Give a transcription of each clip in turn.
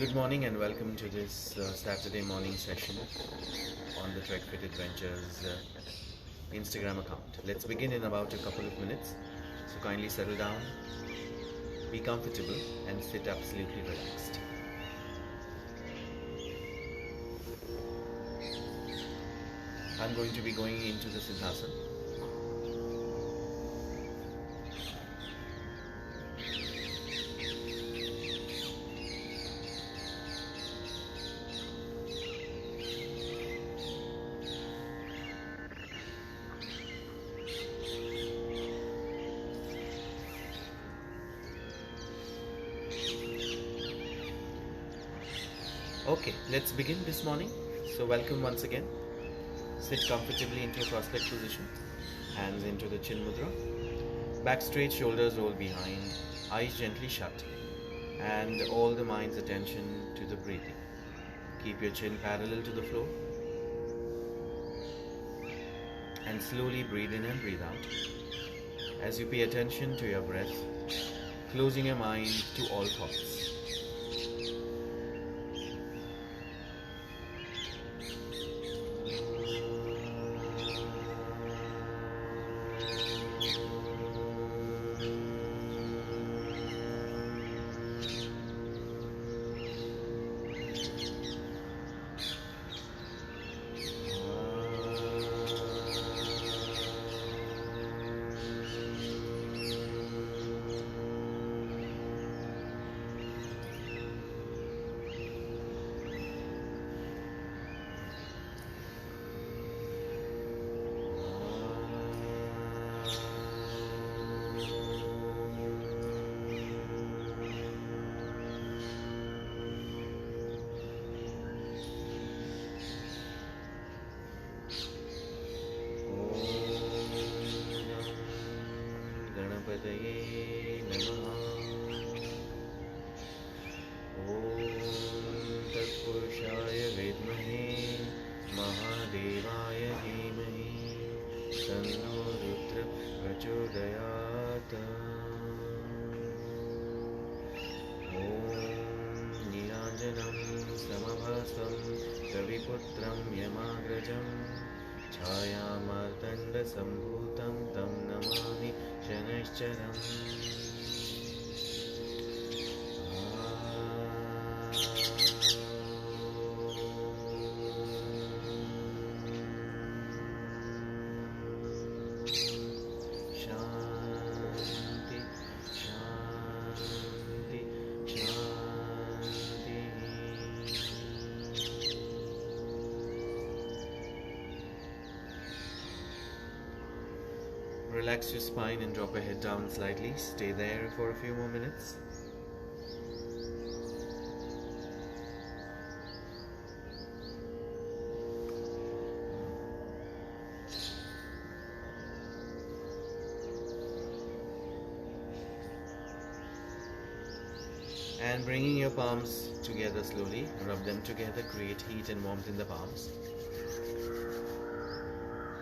Good morning and welcome to this Saturday morning session on the Trekfitadventures Instagram account. Let's begin in about a couple of minutes. So kindly settle down, be comfortable and sit absolutely relaxed. I'm going to be going into the Siddhasana. Okay, let's begin this morning. So welcome once again. Sit comfortably into a cross-legged position, hands into the chin mudra, back straight, shoulders roll behind, eyes gently shut, and all the mind's attention to the breathing. Keep your chin parallel to the floor, and slowly breathe in and breathe out as you pay attention to your breath, closing your mind to all thoughts. तत्पुरुषाय विद्महे महादेवाय धीमहि तन्नो रुद्र प्रचोदयात्। नीलाञ्जनं समभासं रविपुत्रं यमाग्रजं छायामार्तण्डसम्भूतं तं Namami शनैश्चरम्। Relax your spine and drop your head down slightly. Stay there for a few more minutes. And bringing your palms together slowly, rub them together, create heat and warmth in the palms.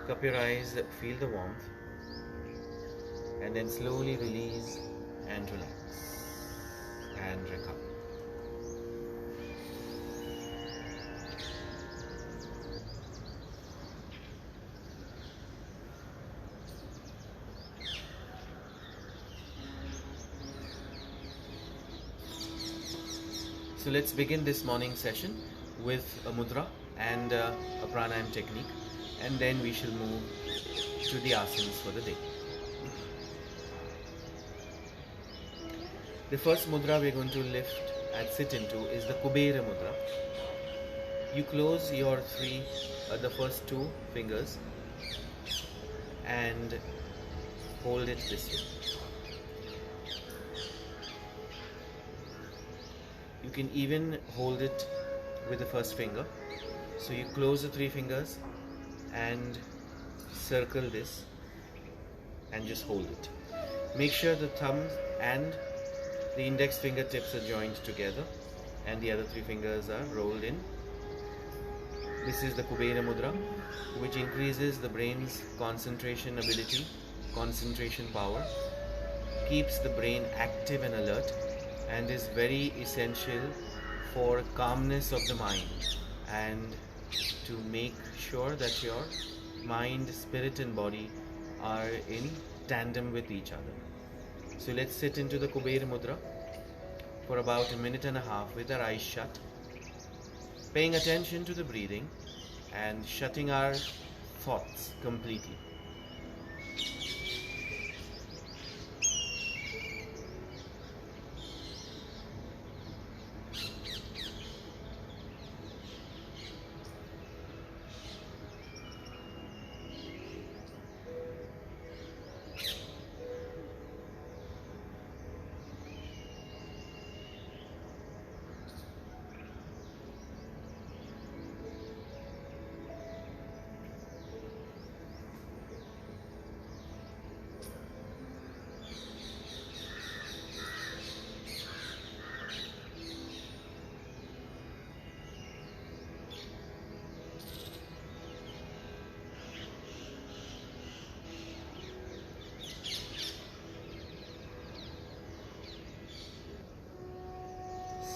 Cup your eyes, feel the warmth. And then slowly release and relax and recover. So let's begin this morning session with a mudra and a pranayam technique, and then we shall move to the asanas for the day. The first mudra we're going to lift and sit into is the Kubera mudra. You close your the first two fingers and hold it this way. You can even hold it with the first finger. So you close the three fingers and circle this and just hold it. Make sure the thumbs and the index fingertips are joined together and the other three fingers are rolled in. This is the Kubera Mudra, which increases the brain's concentration ability, concentration power, keeps the brain active and alert, and is very essential for calmness of the mind and to make sure that your mind, spirit and body are in tandem with each other. So let's sit into the Kuber Mudra for about a minute and a half with our eyes shut, paying attention to the breathing and shutting our thoughts completely.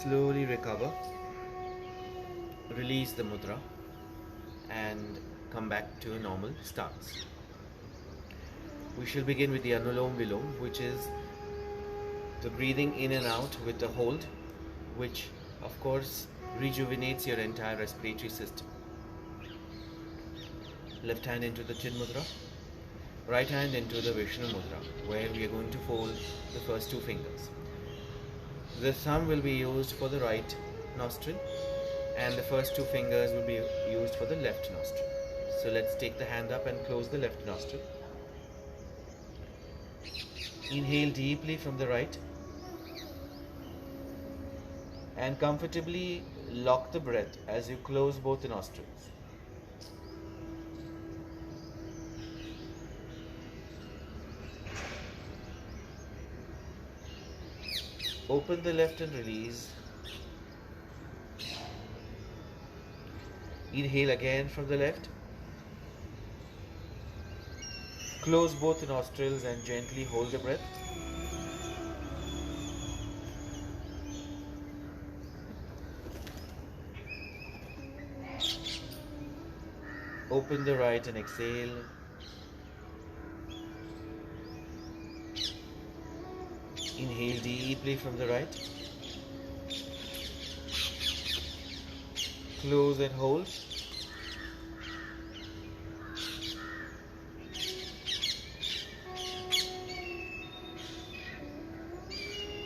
Slowly recover, release the mudra and come back to a normal stance. We shall begin with the Anulom Vilom, which is the breathing in and out with the hold, which of course rejuvenates your entire respiratory system. Left hand into the Chin Mudra, right hand into the Vishnu Mudra, where we are going to fold the first two fingers. The thumb will be used for the right nostril and the first two fingers will be used for the left nostril. So let's take the hand up and close the left nostril. Inhale deeply from the right and comfortably lock the breath as you close both the nostrils. Open the left and release. Inhale again from the left. Close both the nostrils and gently hold the breath. Open the right and exhale. Inhale deeply from the right. Close and hold.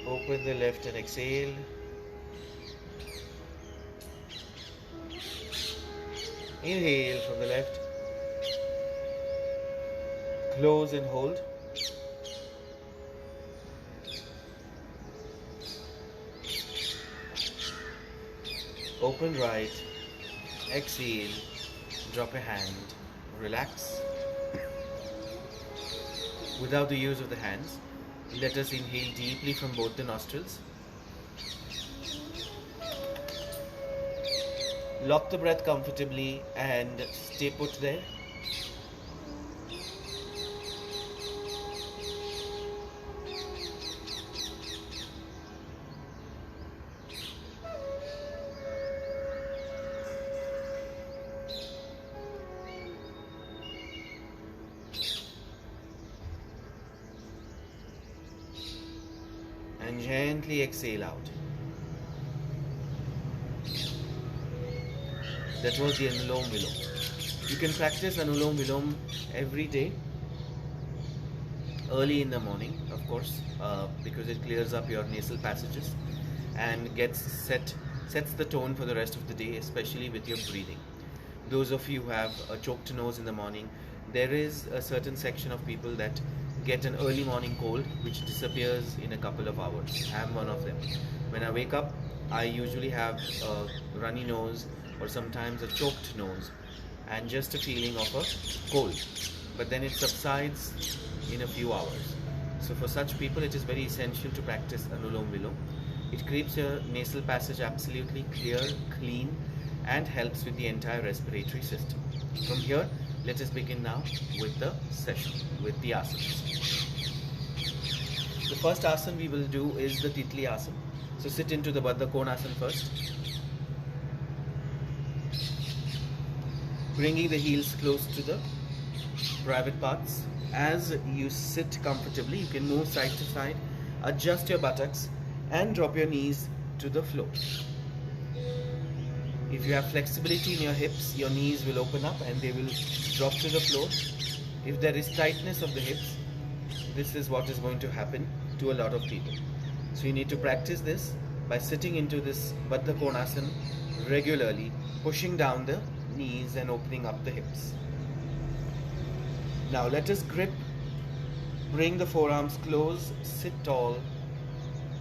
Open the left and exhale. Inhale from the left. Close and hold. Open right, exhale, drop a hand, relax. Without the use of the hands, let us inhale deeply from both the nostrils. Lock the breath comfortably and stay put there. And gently exhale out. That was the Anulom Vilom. You can practice Anulom Vilom every day, early in the morning, of course, because it clears up your nasal passages and sets the tone for the rest of the day, especially with your breathing. Those of you who have a choked nose in the morning, there is a certain section of people that get an early morning cold which disappears in a couple of hours. I am one of them. When I wake up, I usually have a runny nose or sometimes a choked nose and just a feeling of a cold. But then it subsides in a few hours. So for such people, it is very essential to practice Anulom Vilom. It keeps your nasal passage absolutely clear, clean, and helps with the entire respiratory system. From here, let us begin now with the session, with the asanas. The first asana we will do is the Titli asana. So sit into the Baddha Konasana first. bringing the heels close to the private parts. As you sit comfortably, you can move side to side, adjust your buttocks and drop your knees to the floor. If you have flexibility in your hips, your knees will open up and they will drop to the floor. If there is tightness of the hips, this is what is going to happen to a lot of people. So you need to practice this by sitting into this Baddha Konasana regularly, pushing down the knees and opening up the hips. Now let us grip, bring the forearms close, sit tall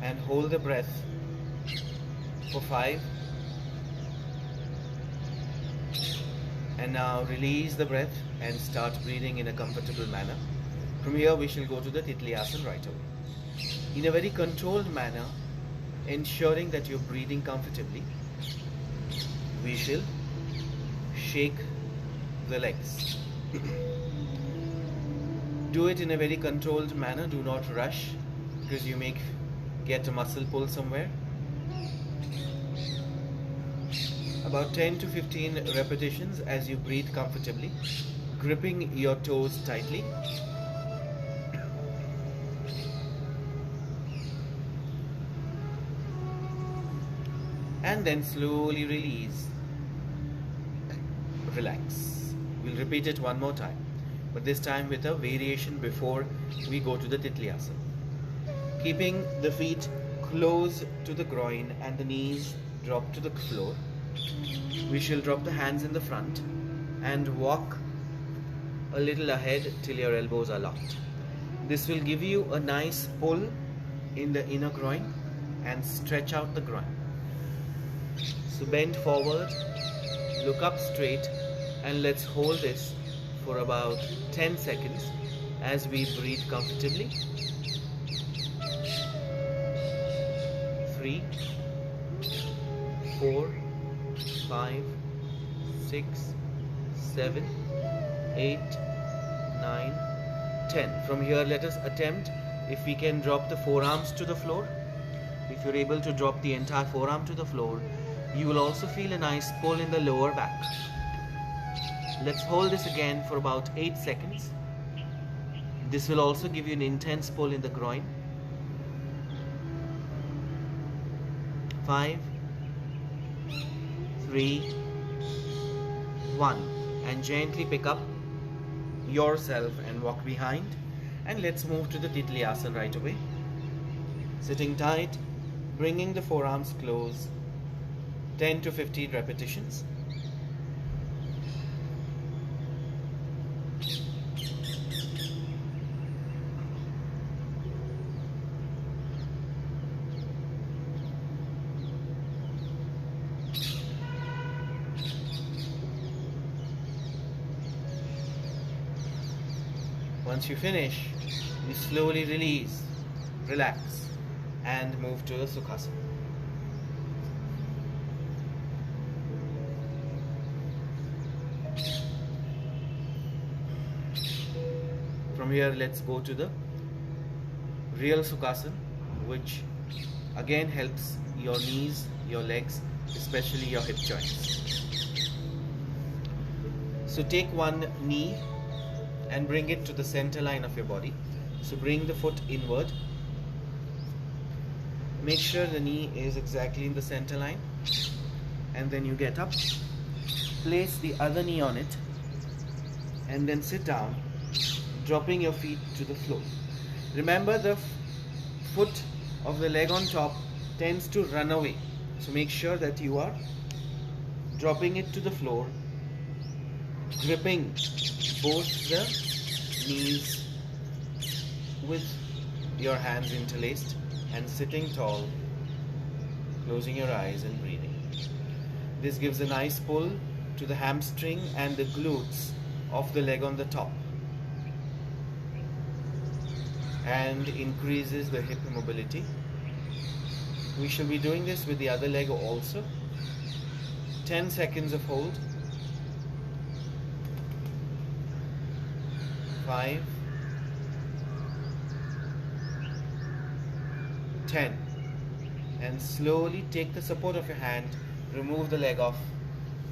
and hold the breath for 5. And now release the breath and start breathing in a comfortable manner. From here we shall go to the Titli Asana right away. In a very controlled manner, ensuring that you're breathing comfortably, we shall shake the legs. Do it in a very controlled manner, do not rush because you may get a muscle pull somewhere. About 10 to 15 repetitions as you breathe comfortably, gripping your toes tightly. And then slowly release. Relax. We'll repeat it one more time, but this time with a variation before we go to the Titli Asana. Keeping the feet close to the groin and the knees drop to the floor. We shall drop the hands in the front and walk a little ahead till your elbows are locked. This will give you a nice pull in the inner groin and stretch out the groin. So bend forward, look up straight and let's hold this for about 10 seconds as we breathe comfortably. 3, 4, 5, 6, 7, 8, 9, 10. From here let us attempt if we can drop the forearms to the floor. If you're able to drop the entire forearm to the floor, you will also feel a nice pull in the lower back. Let's hold this again for about 8 seconds. This will also give you an intense pull in the groin. 5, 3, 1. And gently pick up yourself and walk behind. And let's move to the Titli Asana right away. Sitting tight, bringing the forearms close. 10 to 15 repetitions. Once you finish, you slowly release, relax, and move to the Sukhasana. From here, let's go to the real Sukhasana, which again helps your knees, your legs, especially your hip joints. So take one knee and bring it to the center line of your body. So bring the foot inward. Make sure the knee is exactly in the center line. And then you get up. Place the other knee on it. And then sit down, dropping your feet to the floor. Remember, the foot of the leg on top tends to run away. So make sure that you are dropping it to the floor, gripping both the knees with your hands interlaced and sitting tall, closing your eyes and breathing. This gives a nice pull to the hamstring and the glutes of the leg on the top and increases the hip mobility. We shall be doing this with the other leg also. 10 seconds of hold. 5, 10, and slowly take the support of your hand, remove the leg off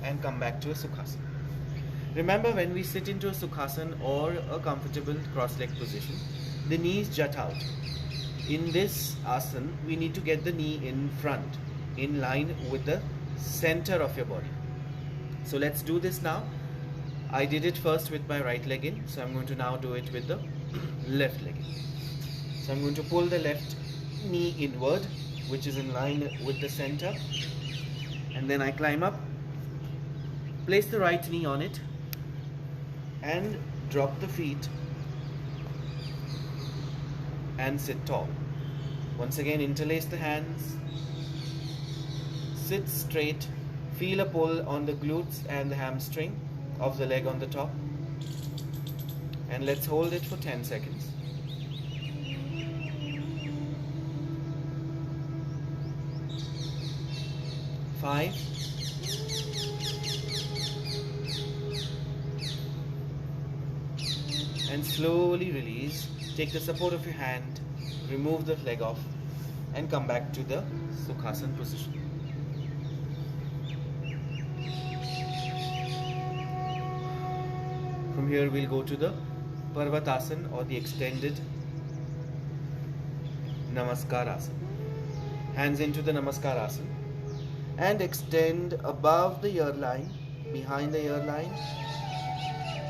and come back to a Sukhasana. Remember, when we sit into a Sukhasana or a comfortable cross-leg position, the knees jut out. In this asana, we need to get the knee in front, in line with the center of your body. So let's do this now. I did it first with my right leg in, so I'm going to now do it with the left leg in. So I'm going to pull the left knee inward, which is in line with the center, and then I climb up, place the right knee on it, and drop the feet and sit tall. Once again, interlace the hands, sit straight, feel a pull on the glutes and the hamstring of the leg on the top, and let's hold it for 10 seconds. Five, and slowly release. Take the support of your hand, remove the leg off, and come back to the Sukhasana position. From here we'll go to the Parvatasana, or the extended Namaskarasana. Hands into the Namaskarasana and extend above the ear line, behind the ear line,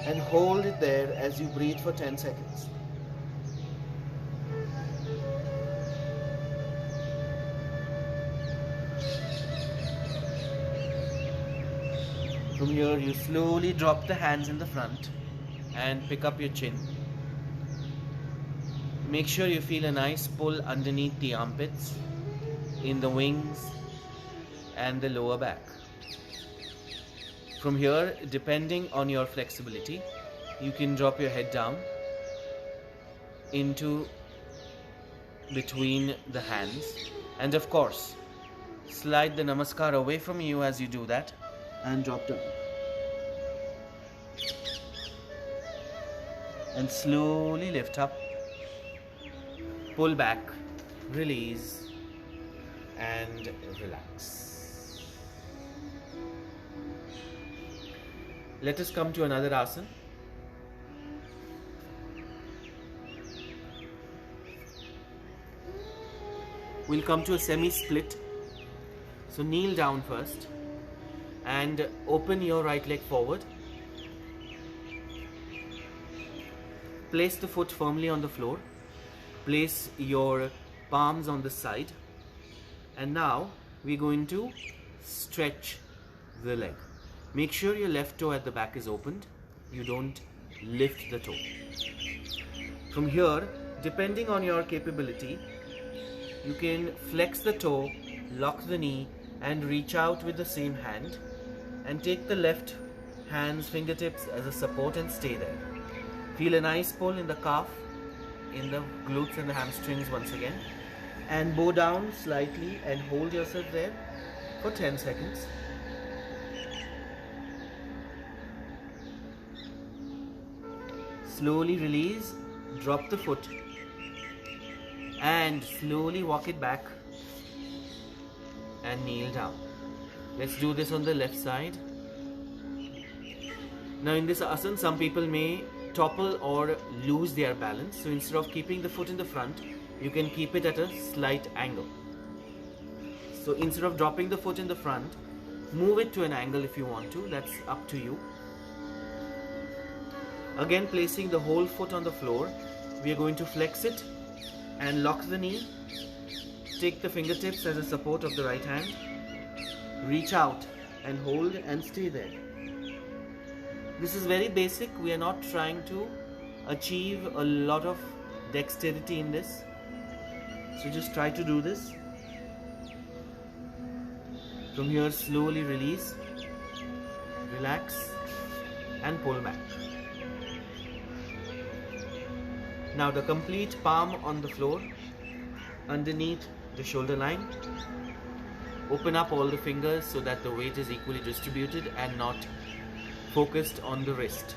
and hold it there as you breathe for 10 seconds. From here, you slowly drop the hands in the front and pick up your chin. Make sure you feel a nice pull underneath the armpits, in the wings and the lower back. From here, depending on your flexibility, you can drop your head down into between the hands, and of course, slide the Namaskar away from you as you do that and drop down. And slowly lift up, pull back, release, and relax. Let us come to another asana. We'll come to a semi-split. So kneel down first and open your right leg forward. Place the foot firmly on the floor. Place your palms on the side. And now we're going to stretch the leg. Make sure your left toe at the back is opened. You don't lift the toe. From here, depending on your capability, you can flex the toe, lock the knee, and reach out with the same hand, and take the left hand's fingertips as a support and stay there. Feel a nice pull in the calf, in the glutes and the hamstrings once again, and bow down slightly and hold yourself there for 10 seconds. Slowly release, drop the foot, and slowly walk it back and kneel down. Let's do this on the left side. Now in this asana, some people may topple or lose their balance. So instead of keeping the foot in the front, you can keep it at a slight angle. So instead of dropping the foot in the front, move it to an angle if you want to. That's up to you. Again, placing the whole foot on the floor, we are going to flex it and lock the knee. Take the fingertips as a support of the right hand. Reach out and hold and stay there. This is very basic. We are not trying to achieve a lot of dexterity in this. So just try to do this. From here, slowly release, relax, and pull back. Now the complete palm on the floor, underneath the shoulder line. Open up all the fingers so that the weight is equally distributed and not focused on the wrist.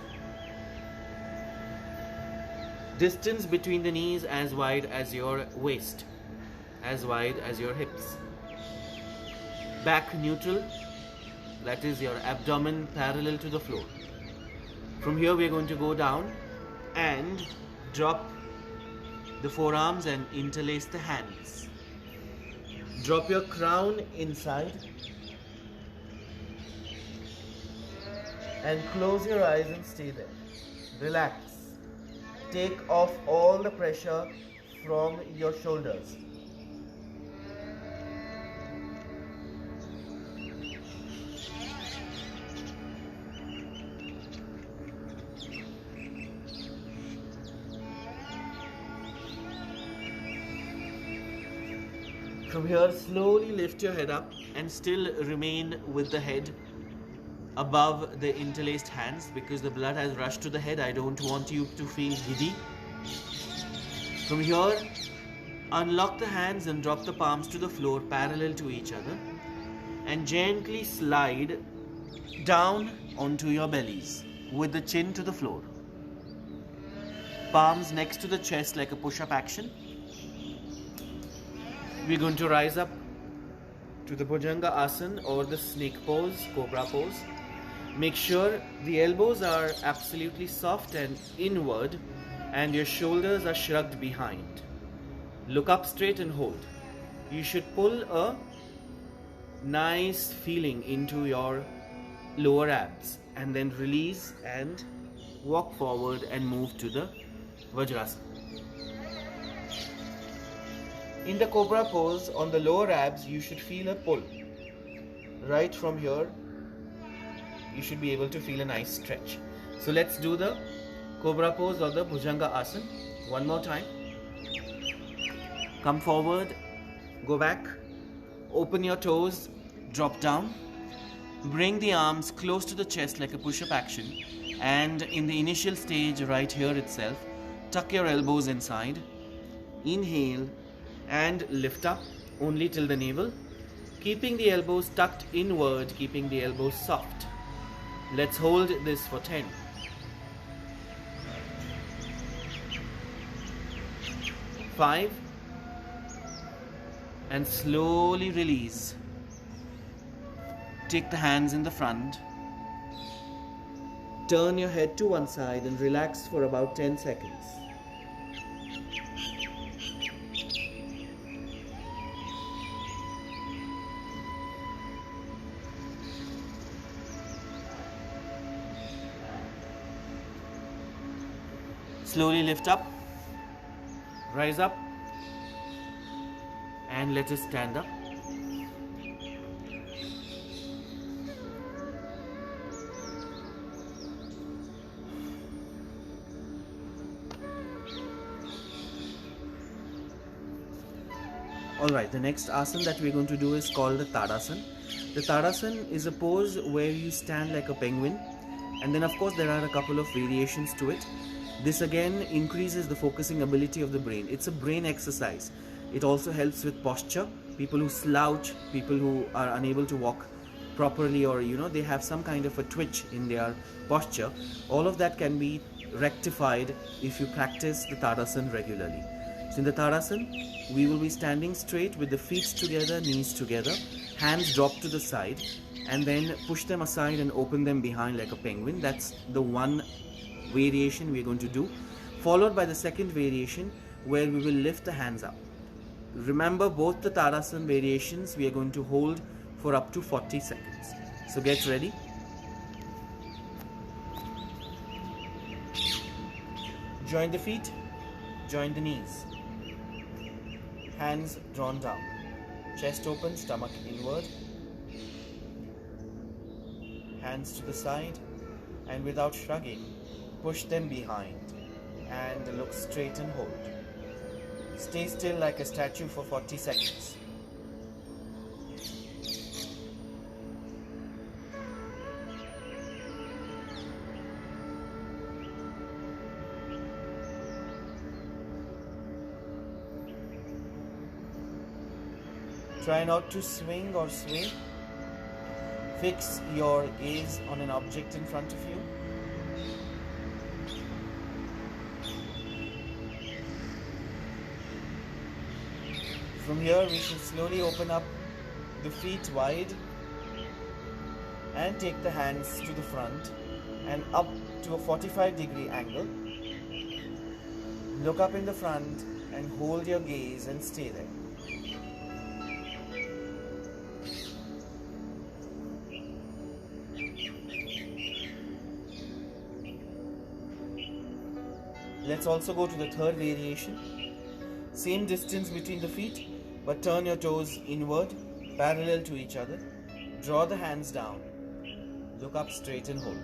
Distance between the knees as wide as your waist, as wide as your hips. Back neutral, that is your abdomen parallel to the floor. From here we are going to go down and drop the forearms and interlace the hands. Drop your crown inside and close your eyes and stay there. Relax. Take off all the pressure from your shoulders. From here, slowly lift your head up and still remain with the head above the interlaced hands, because the blood has rushed to the head. I don't want you to feel giddy. From here, unlock the hands and drop the palms to the floor parallel to each other and gently slide down onto your bellies with the chin to the floor. Palms next to the chest like a push-up action. We're going to rise up to the Bhujanga Asana or the snake pose, cobra pose. Make sure the elbows are absolutely soft and inward and your shoulders are shrugged behind. Look up straight and hold. You should pull a nice feeling into your lower abs and then release and walk forward and move to the Vajrasana. In the cobra pose, on the lower abs, you should feel a pull. Right from here, you should be able to feel a nice stretch. So let's do the cobra pose or the Bhujanga Asana one more time. Come forward, go back, open your toes, drop down. Bring the arms close to the chest like a push-up action. And in the initial stage, right here itself, tuck your elbows inside. Inhale and lift up only till the navel, keeping the elbows tucked inward, keeping the elbows soft. Let's hold this for 10. 5 and slowly release. Take the hands in the front. Turn your head to one side and relax for about 10 seconds. Slowly lift up, rise up, and let us stand up. Alright, the next asana that we're going to do is called the Tadasana. The Tadasana is a pose where you stand like a penguin, and then of course there are a couple of variations to it. This again increases the focusing ability of the brain. It's a brain exercise. It also helps with posture. People who slouch, people who are unable to walk properly, or they have some kind of a twitch in their posture, all of that can be rectified if you practice the Tadasana regularly. So in the Tadasana, we will be standing straight with the feet together, knees together, hands dropped to the side, and then push them aside and open them behind like a penguin. That's the one variation we're going to do, followed by the second variation where we will lift the hands up. Remember, both the Tadasana variations we are going to hold for up to 40 seconds. So get ready. Join the feet, join the knees. Hands drawn down. Chest open, stomach inward. Hands to the side, and without shrugging, push them behind and look straight and hold. Stay still like a statue for 40 seconds. Try not to swing or sway. Fix your gaze on an object in front of you. From here, we should slowly open up the feet wide and take the hands to the front and up to a 45-degree angle. Look up in the front and hold your gaze and stay there. Let's also go to the third variation. Same distance between the feet, but turn your toes inward, parallel to each other. Draw the hands down. Look up straight and hold.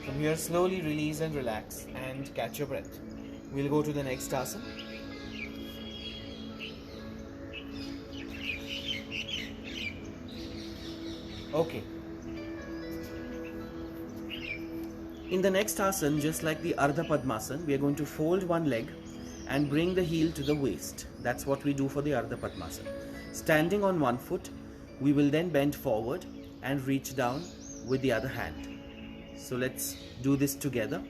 From here, slowly release and relax and catch your breath. We'll go to the next asana. Okay. In the next asana, just like the Ardha Padmasana, we are going to fold one leg and bring the heel to the waist. That's what we do for the Ardha Padmasana. Standing on one foot, we will then bend forward and reach down with the other hand. So let's do this together.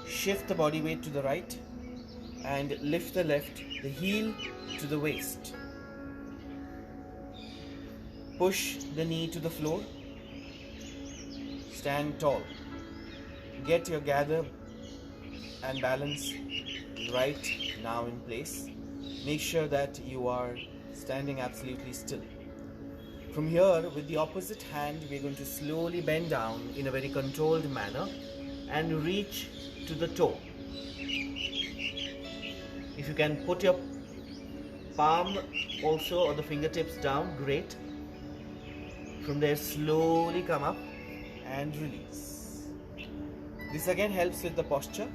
Shift the body weight to the right and lift the heel to the waist. Push the knee to the floor. Stand tall. Get your gather and balance right now in place. Make sure that you are standing absolutely still. From here, with the opposite hand, we are going to slowly bend down in a very controlled manner and reach to the toe. If you can put your palm also or the fingertips down, great. From there, slowly come up and release. This again helps with the posture.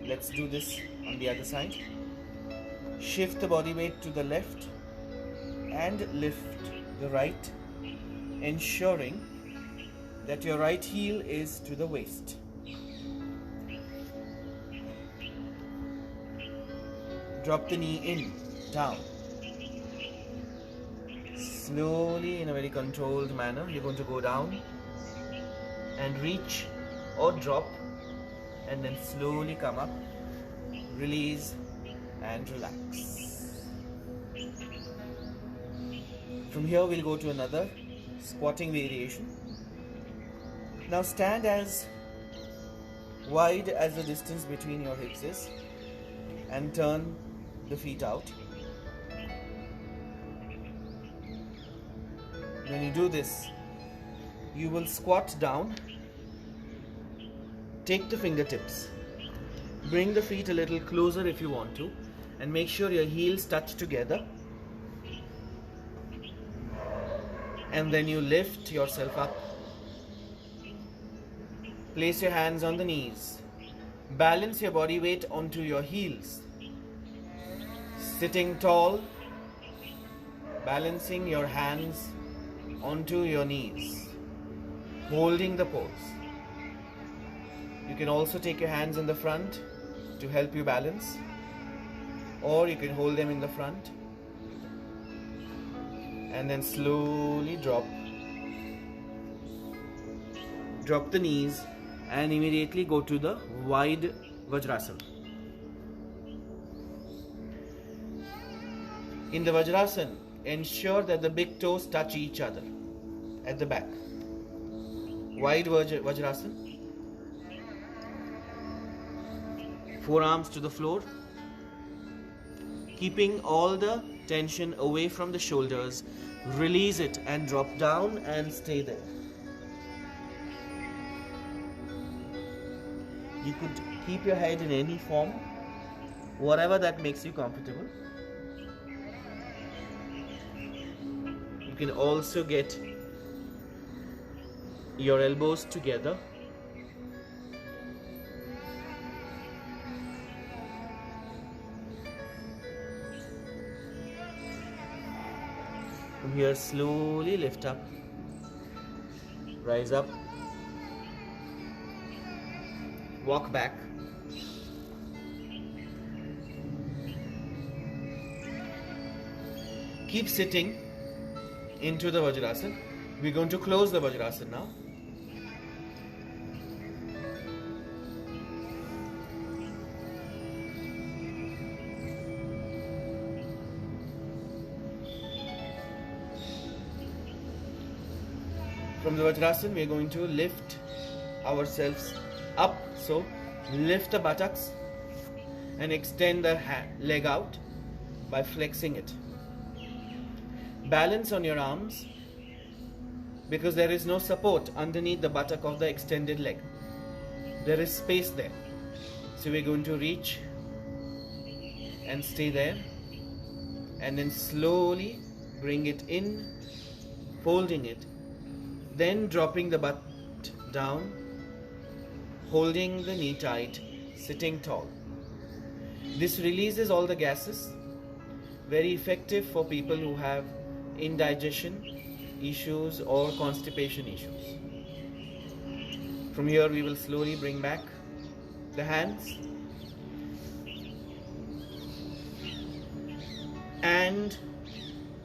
Let's do this on the other side. Shift the body weight to the left and lift the right, ensuring that your right heel is to the waist. Drop the knee in, down. Slowly, in a very controlled manner, you're going to go down and reach or drop, and then slowly come up, release and relax. From here, we'll go to another squatting variation. Now stand as wide as the distance between your hips is and turn the feet out. When you do this, you will squat down. Take the fingertips. Bring the feet a little closer if you want to, and make sure your heels touch together. And then you lift yourself up. Place your hands on the knees. Balance your body weight onto your heels. Sitting tall, balancing your hands onto your knees, holding the pose. You can also take your hands in the front to help you balance, or you can hold them in the front and then slowly drop the knees and immediately go to the wide Vajrasana. In the Vajrasana, ensure that the big toes touch each other at the back. Wide Vajrasana. Forearms to the floor. Keeping all the tension away from the shoulders. Release it and drop down and stay there. You could keep your head in any form, whatever that makes you comfortable. You can also get your elbows together. From here, slowly lift up, rise up, walk back. Keep sitting into the Vajrasana. We're going to close the Vajrasana now. From the Vajrasana, we are going to lift ourselves up. So, lift the buttocks and extend the leg out by flexing it. Balance on your arms because there is no support underneath the buttock of the extended leg. There is space there. So, we're going to reach and stay there, and then slowly bring it in, folding it. Then dropping the butt down, holding the knee tight, sitting tall. This releases all the gases, very effective for people who have indigestion issues or constipation issues. From here we will slowly bring back the hands and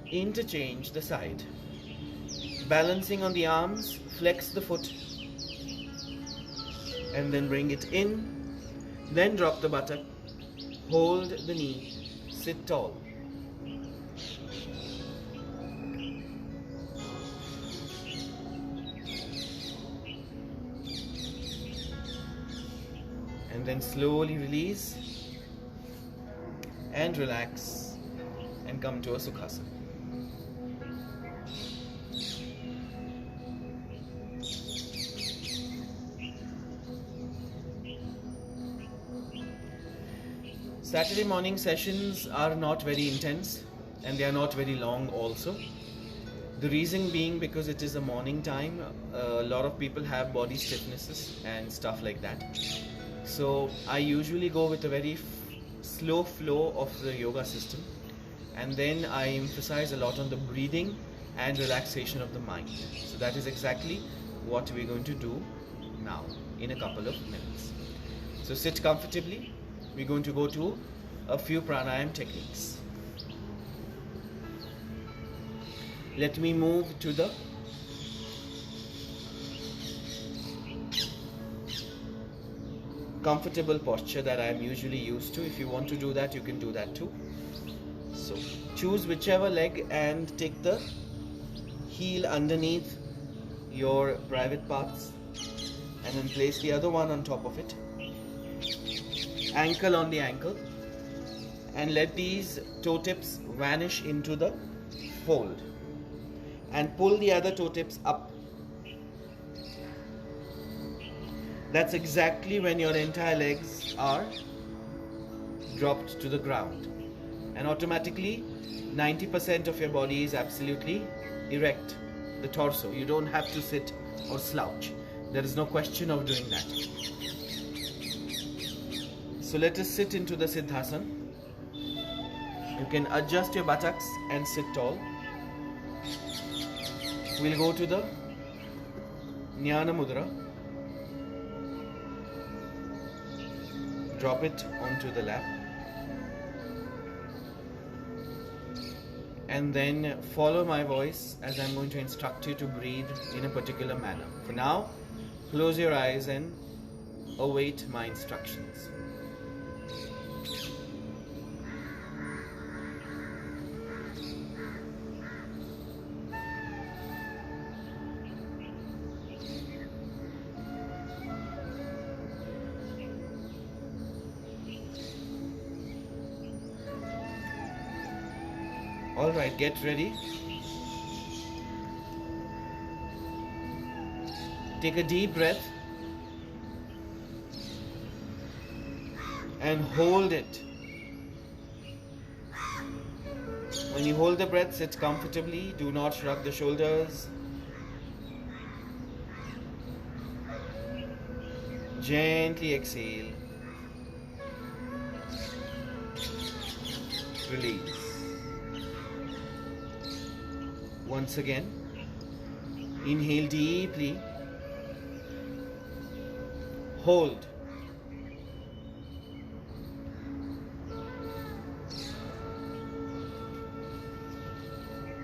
interchange the side. Balancing on the arms, flex the foot and then bring it in, then drop the buttock, hold the knee, sit tall. And then slowly release and relax and come to a Sukhasana. Saturday morning sessions are not very intense and they are not very long also. The reason being because it is a morning time, a lot of people have body stiffnesses and stuff like that. So I usually go with a very slow flow of the yoga system, and then I emphasize a lot on the breathing and relaxation of the mind. So that is exactly what we're going to do now in a couple of minutes. So sit comfortably. We're going to go to a few pranayam techniques. Let me move to the comfortable posture that I am usually used to. If you want to do that, you can do that too. So choose whichever leg and take the heel underneath your private parts and then place the other one on top of it. Ankle on the ankle, and let these toe tips vanish into the fold and pull the other toe tips up. That's exactly when your entire legs are dropped to the ground, and automatically 90% of your body is absolutely erect, the torso. You don't have to sit or slouch. There is no question of doing that. So let us sit into the Siddhasana. You can adjust your buttocks and sit tall. We'll go to the Jnana Mudra. Drop it onto the lap. And then follow my voice as I'm going to instruct you to breathe in a particular manner. For now, close your eyes and await my instructions. Alright, get ready. Take a deep breath and hold it. When you hold the breath, sit comfortably. Do not shrug the shoulders. Gently exhale. Release. Once again, inhale deeply, hold,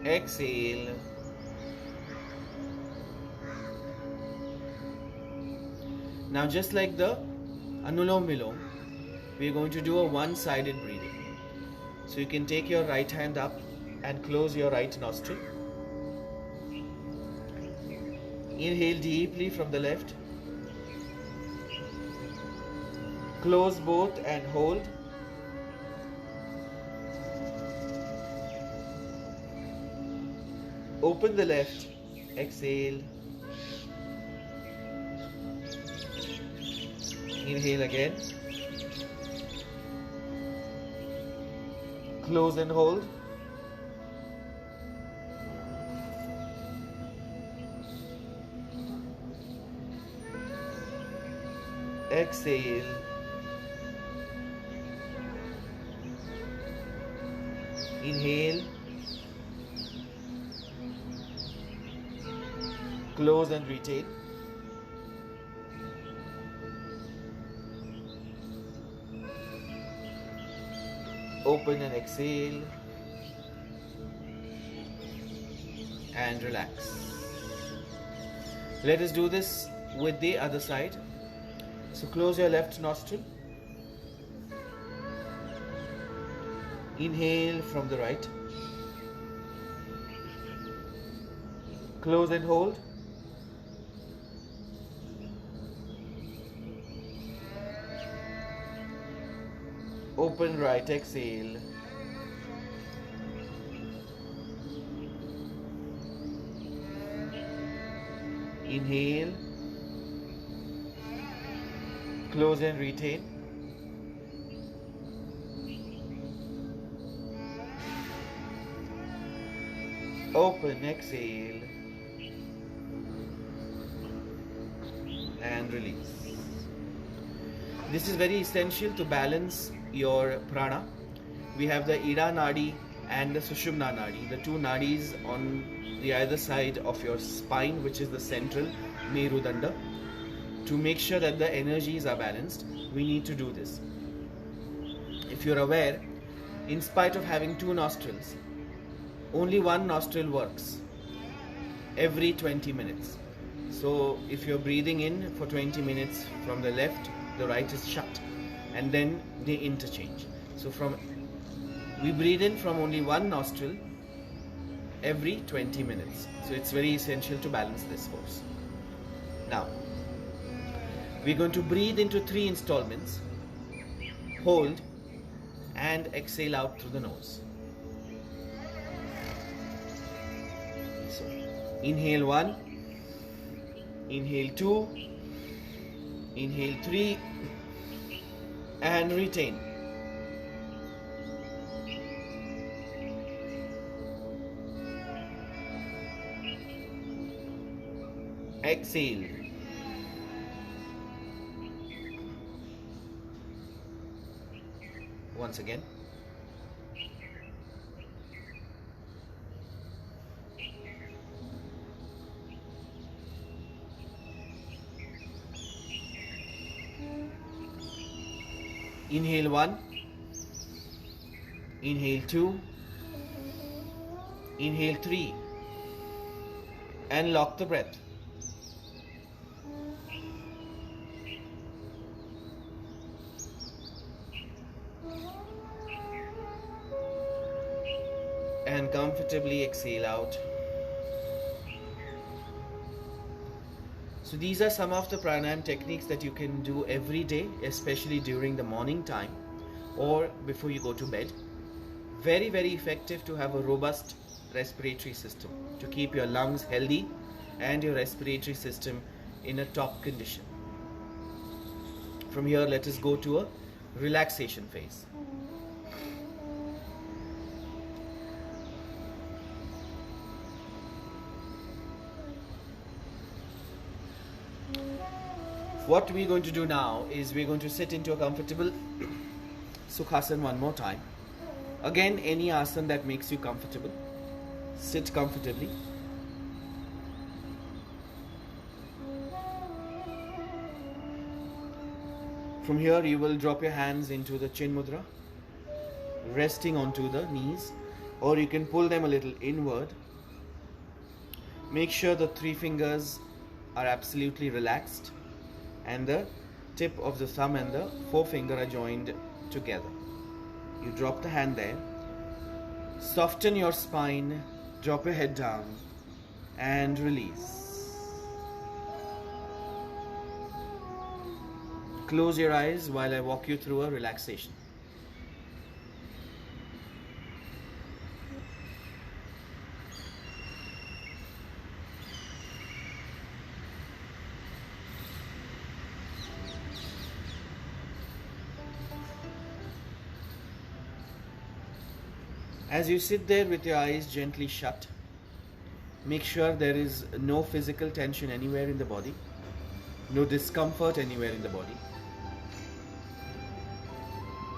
exhale, now just like the Anulom Vilom, we are going to do a one-sided breathing. So you can take your right hand up and close your right nostril. Inhale deeply from the left. Close both and hold. Open the left. Exhale. Inhale again. Close and hold. Exhale. Inhale. Close and retain. Open and exhale. And relax. Let us do this with the other side. So close your left nostril. Inhale from the right. Close and hold. Open right, exhale. Inhale. Close and retain. Open, exhale. And release. This is very essential to balance your prana. We have the Ida Nadi and the Sushumna Nadi, the two nadis on the either side of your spine, which is the central Merudanda. To make sure that the energies are balanced, we need to do this. If you're aware, in spite of having two nostrils, only one nostril works every 20 minutes. So if you're breathing in for 20 minutes from the left, the right is shut, and then they interchange. So we breathe in from only one nostril every 20 minutes. So it's very essential to balance this force. Now, we're going to breathe into 3 installments, hold, and exhale out through the nose. So, inhale 1, inhale 2, inhale 3, and retain. Exhale. Once again. Inhale 1, inhale 2, inhale 3, and lock the breath. And comfortably exhale out. So these are some of the pranayam techniques that you can do every day, especially during the morning time or before you go to bed. Very, very effective to have a robust respiratory system, to keep your lungs healthy and your respiratory system in a top condition. From here, let us go to a relaxation phase. What we're going to do now is we're going to sit into a comfortable Sukhasana one more time. Again, any asana that makes you comfortable. Sit comfortably. From here, you will drop your hands into the Chin Mudra, resting onto the knees. or you can pull them a little inward. Make sure the three fingers are absolutely relaxed and the tip of the thumb and the forefinger are joined together. You drop the hand there, soften your spine, drop your head down and release. Close your eyes while I walk you through a relaxation. As you sit there with your eyes gently shut, make sure there is no physical tension anywhere in the body, no discomfort anywhere in the body.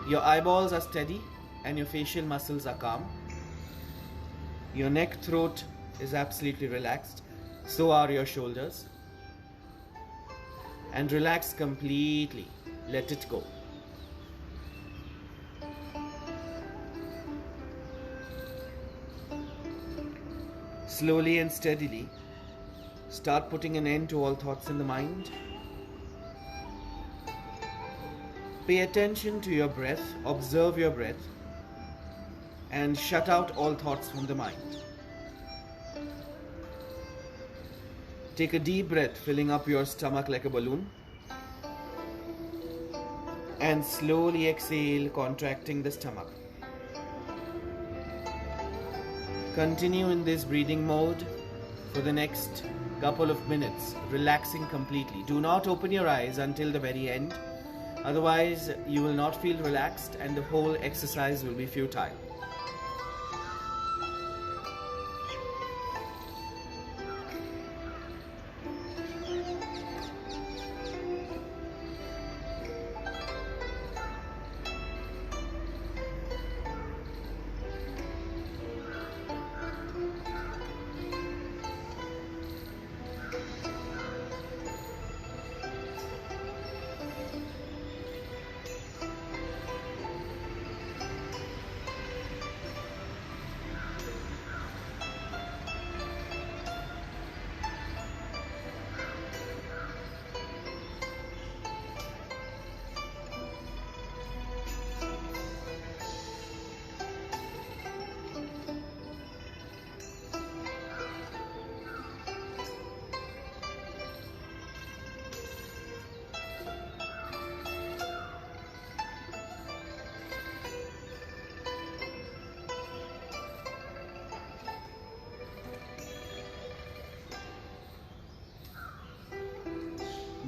Your eyeballs are steady and your facial muscles are calm. Your neck, throat is absolutely relaxed, so are your shoulders. And relax completely, let it go. Slowly and steadily, start putting an end to all thoughts in the mind. Pay attention to your breath, observe your breath, and shut out all thoughts from the mind. Take a deep breath, filling up your stomach like a balloon. And slowly exhale, contracting the stomach. Continue in this breathing mode for the next couple of minutes, relaxing completely. Do not open your eyes until the very end. Otherwise, you will not feel relaxed and the whole exercise will be futile.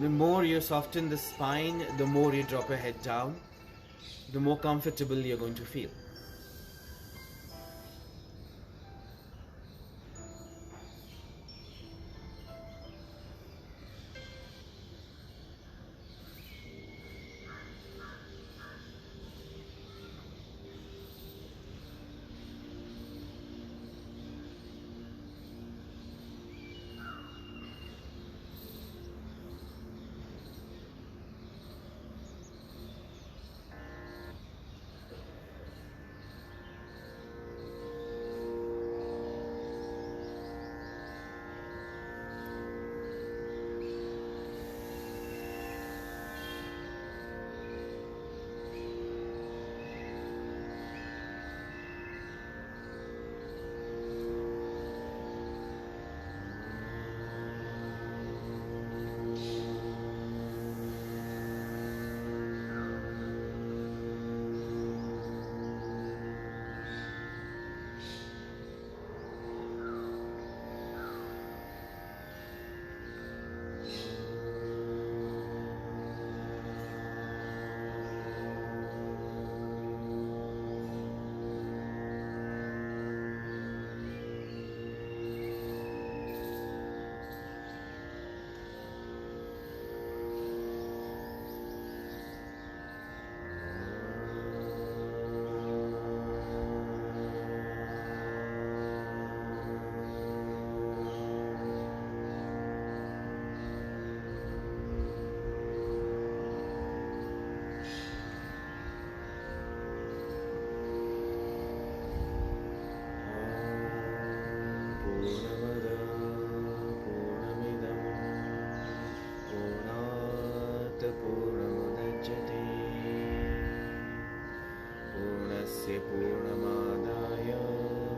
The more you soften the spine, the more you drop your head down, the more comfortable you're going to feel. पूर्णमुदच्यते पूर्णस्य पूर्णमादाय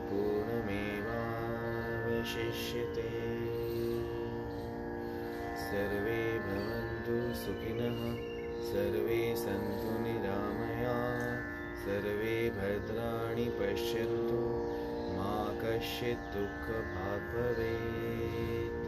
पूर्णमेवावशिष्यते सर्वे भवन्तु सुखिनः सर्वे सन्तु निरामयाः सर्वे भद्राणि पश्यन्तु मा कश्चित् दुःखभाग् भवेत्।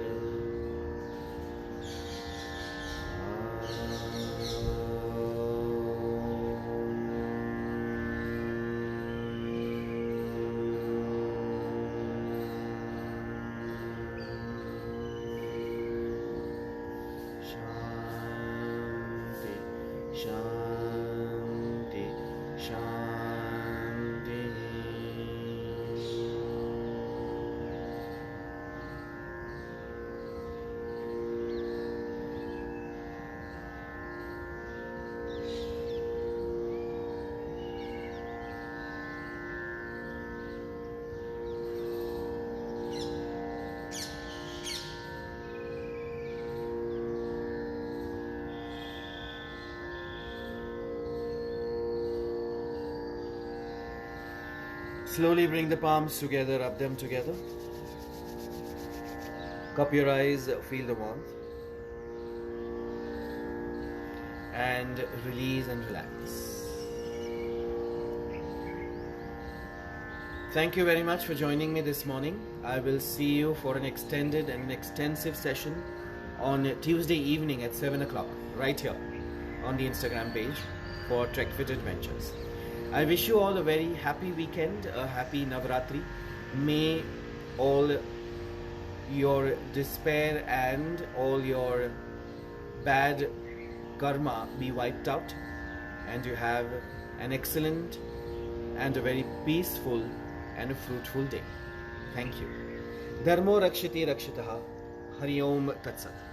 शांति शांति। Slowly bring the palms together, rub them together. Cup your eyes, feel the warmth. And release and relax. Thank you very much for joining me this morning. I will see you for an extended and an extensive session on Tuesday evening at 7 o'clock, right here on the Instagram page for Trekfitadventures. I wish you all a very happy weekend, a happy Navratri. May all your despair and all your bad karma be wiped out and you have an excellent and a very peaceful and a fruitful day. Thank you. Dharmo Rakshiti Rakshitaha. Hari Om Tat Sat.